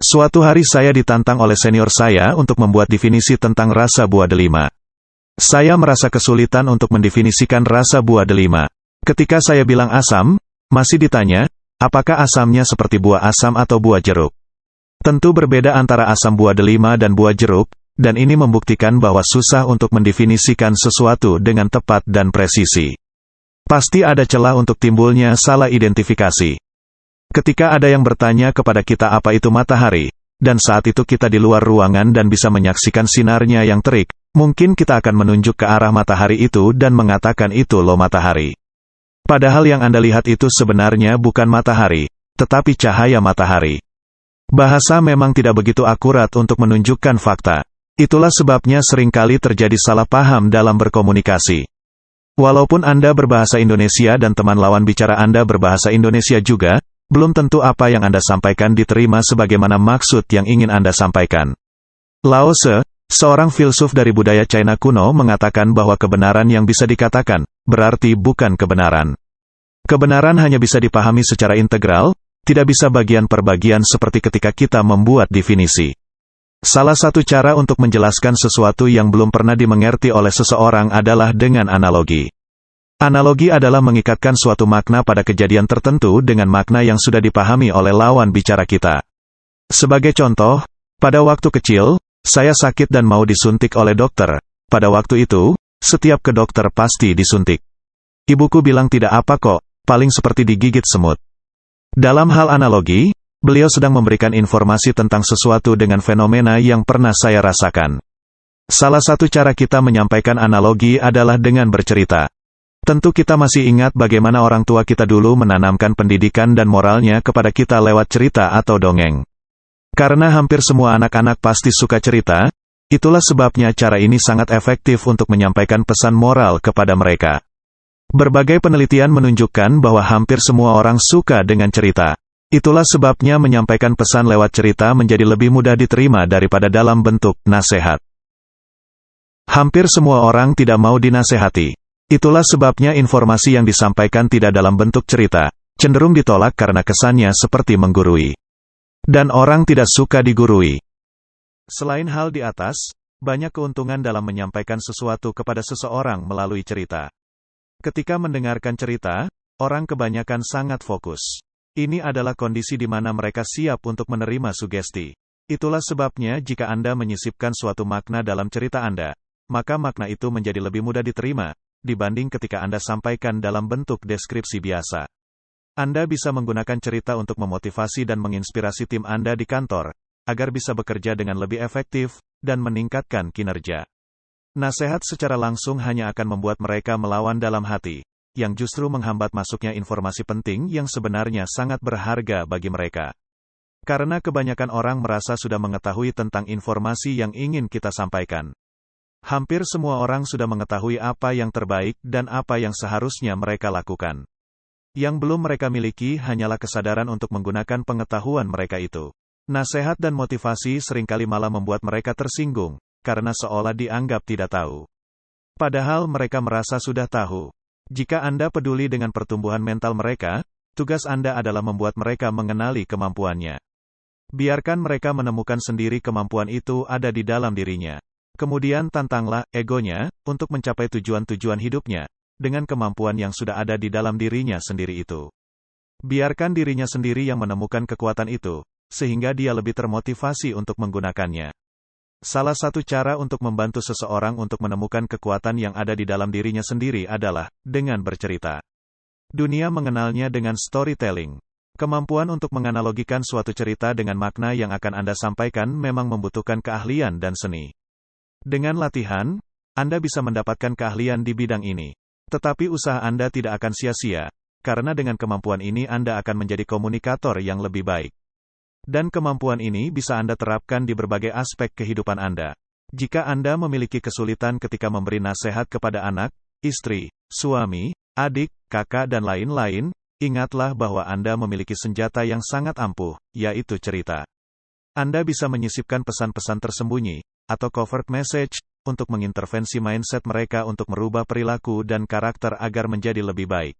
Suatu hari saya ditantang oleh senior saya untuk membuat definisi tentang rasa buah delima. Saya merasa kesulitan untuk mendefinisikan rasa buah delima. Ketika saya bilang asam, masih ditanya, apakah asamnya seperti buah asam atau buah jeruk? Tentu berbeda antara asam buah delima dan buah jeruk, dan ini membuktikan bahwa susah untuk mendefinisikan sesuatu dengan tepat dan presisi. Pasti ada celah untuk timbulnya salah identifikasi. Ketika ada yang bertanya kepada kita apa itu matahari, dan saat itu kita di luar ruangan dan bisa menyaksikan sinarnya yang terik, mungkin kita akan menunjuk ke arah matahari itu dan mengatakan itu loh matahari. Padahal yang Anda lihat itu sebenarnya bukan matahari, tetapi cahaya matahari. Bahasa memang tidak begitu akurat untuk menunjukkan fakta. Itulah sebabnya seringkali terjadi salah paham dalam berkomunikasi. Walaupun Anda berbahasa Indonesia dan teman lawan bicara Anda berbahasa Indonesia juga, belum tentu apa yang Anda sampaikan diterima sebagaimana maksud yang ingin Anda sampaikan. Lao Tse, seorang filsuf dari budaya China kuno mengatakan bahwa kebenaran yang bisa dikatakan, berarti bukan kebenaran. Kebenaran hanya bisa dipahami secara integral, tidak bisa bagian per bagian seperti ketika kita membuat definisi. Salah satu cara untuk menjelaskan sesuatu yang belum pernah dimengerti oleh seseorang adalah dengan analogi. Analogi adalah mengikatkan suatu makna pada kejadian tertentu dengan makna yang sudah dipahami oleh lawan bicara kita. Sebagai contoh, pada waktu kecil, saya sakit dan mau disuntik oleh dokter. Pada waktu itu, setiap ke dokter pasti disuntik. Ibuku bilang tidak apa kok, paling seperti digigit semut. Dalam hal analogi, beliau sedang memberikan informasi tentang sesuatu dengan fenomena yang pernah saya rasakan. Salah satu cara kita menyampaikan analogi adalah dengan bercerita. Tentu kita masih ingat bagaimana orang tua kita dulu menanamkan pendidikan dan moralnya kepada kita lewat cerita atau dongeng. Karena hampir semua anak-anak pasti suka cerita, itulah sebabnya cara ini sangat efektif untuk menyampaikan pesan moral kepada mereka. Berbagai penelitian menunjukkan bahwa hampir semua orang suka dengan cerita. Itulah sebabnya menyampaikan pesan lewat cerita menjadi lebih mudah diterima daripada dalam bentuk nasihat. Hampir semua orang tidak mau dinasehati. Itulah sebabnya informasi yang disampaikan tidak dalam bentuk cerita, cenderung ditolak karena kesannya seperti menggurui. Dan orang tidak suka digurui. Selain hal di atas, banyak keuntungan dalam menyampaikan sesuatu kepada seseorang melalui cerita. Ketika mendengarkan cerita, orang kebanyakan sangat fokus. Ini adalah kondisi di mana mereka siap untuk menerima sugesti. Itulah sebabnya jika Anda menyisipkan suatu makna dalam cerita Anda, maka makna itu menjadi lebih mudah diterima dibanding ketika Anda sampaikan dalam bentuk deskripsi biasa. Anda bisa menggunakan cerita untuk memotivasi dan menginspirasi tim Anda di kantor, agar bisa bekerja dengan lebih efektif, dan meningkatkan kinerja. Nasihat secara langsung hanya akan membuat mereka melawan dalam hati, yang justru menghambat masuknya informasi penting yang sebenarnya sangat berharga bagi mereka. Karena kebanyakan orang merasa sudah mengetahui tentang informasi yang ingin kita sampaikan. Hampir semua orang sudah mengetahui apa yang terbaik dan apa yang seharusnya mereka lakukan. Yang belum mereka miliki hanyalah kesadaran untuk menggunakan pengetahuan mereka itu. Nasihat dan motivasi seringkali malah membuat mereka tersinggung, karena seolah dianggap tidak tahu. Padahal mereka merasa sudah tahu. Jika Anda peduli dengan pertumbuhan mental mereka, tugas Anda adalah membuat mereka mengenali kemampuannya. Biarkan mereka menemukan sendiri kemampuan itu ada di dalam dirinya. Kemudian tantanglah egonya untuk mencapai tujuan-tujuan hidupnya dengan kemampuan yang sudah ada di dalam dirinya sendiri itu. Biarkan dirinya sendiri yang menemukan kekuatan itu, sehingga dia lebih termotivasi untuk menggunakannya. Salah satu cara untuk membantu seseorang untuk menemukan kekuatan yang ada di dalam dirinya sendiri adalah dengan bercerita. Dunia mengenalnya dengan storytelling. Kemampuan untuk menganalogikan suatu cerita dengan makna yang akan Anda sampaikan memang membutuhkan keahlian dan seni. Dengan latihan, Anda bisa mendapatkan keahlian di bidang ini. Tetapi usaha Anda tidak akan sia-sia, karena dengan kemampuan ini Anda akan menjadi komunikator yang lebih baik. Dan kemampuan ini bisa Anda terapkan di berbagai aspek kehidupan Anda. Jika Anda memiliki kesulitan ketika memberi nasihat kepada anak, istri, suami, adik, kakak dan lain-lain, ingatlah bahwa Anda memiliki senjata yang sangat ampuh, yaitu cerita. Anda bisa menyisipkan pesan-pesan tersembunyi, atau covert message, untuk mengintervensi mindset mereka untuk merubah perilaku dan karakter agar menjadi lebih baik.